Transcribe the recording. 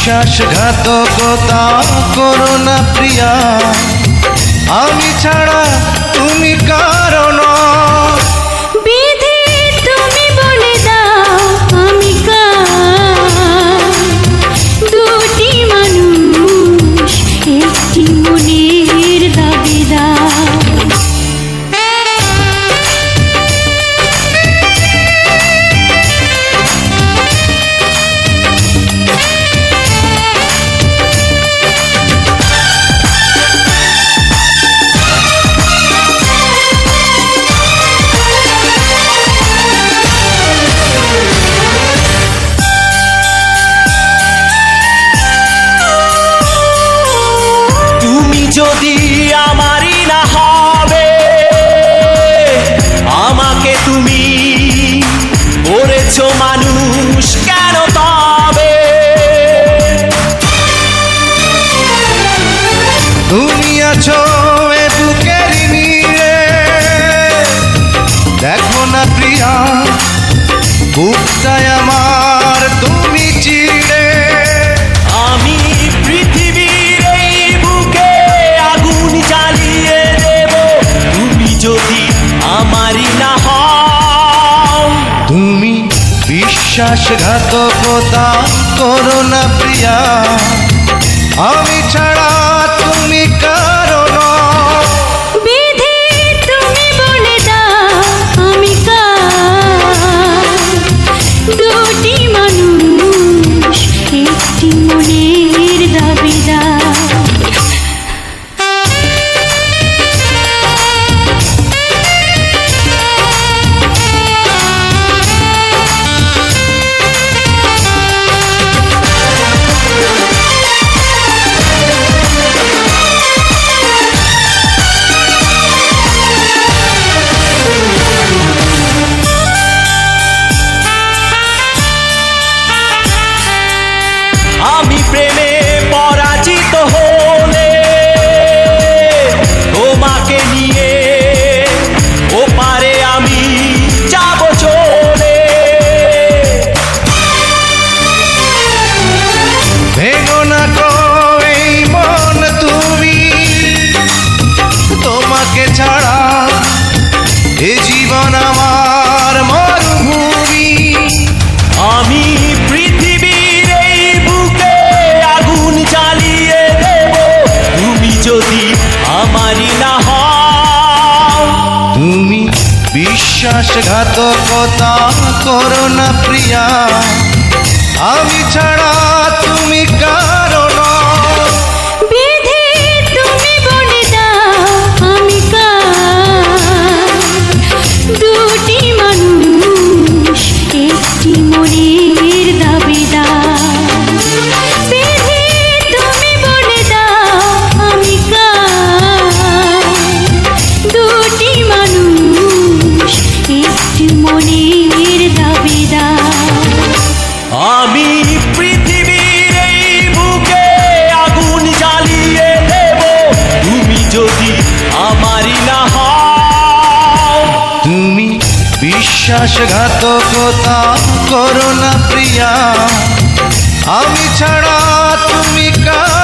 বিশ্বাসঘাতকতা করো না প্রিয়া, আমি ছাড়া তুমি কারো নও। বিধি তুমি বলে দাও আমি কার, দুটি মানুষ একটি মনের দাবিদার। যদি আমারই না হবে, আমাকে তুমি করেছো মানুষ কেন তবে? তুমি আছো এ বুকের নীড়ে, দেখো না প্রিয়া বুকটায় আমার তুমি চিড়ে। আমি পৃথিবীর এই বুকে আগুন জ্বালিয়ে দেব, তুমি যদি আমারই না হও। তুমি বিশ্বাসঘাতকতা করো না প্রিয়া, আমি ছাড়া তুমি কারো নও। বিধি তুমি বলে দাও আমি কার, দুটি মানুষ একটি মনের দাবিদার। আমি প্রেমে পরাজিত হলে তোমাকে নিয়ে ওপারে আমি যাব চলে। ভেঙো না গো এই মন তুমি, তোমাকে ছাড়া এ জীবন আমার মরুভূমি। আমি পৃথিবীর এই বুকে আগুন জ্বালিয়ে দেব, তুমি যদি আমারই না হও। তুমি বিশ্বাসঘাতকতা করো না প্রিয়া, আমি ছাড়া তুমি কারো নও। বিধি তুমি বলে দাও আমি কার, দুটি মানুষ একটি মনের দাবিদার। বিধি তুমি বলে দাও আমি কার, দুটি মানুষ একটি মনের দাবিদার। আমি পৃথিবীর এই বুকে আগুন জ্বালিয়ে দেব, তুমি যদি আমারই না হও। তুমি বিশ্বাসঘাতকতা করো না প্রিয়া, আমি ছাড়া তুমি কারো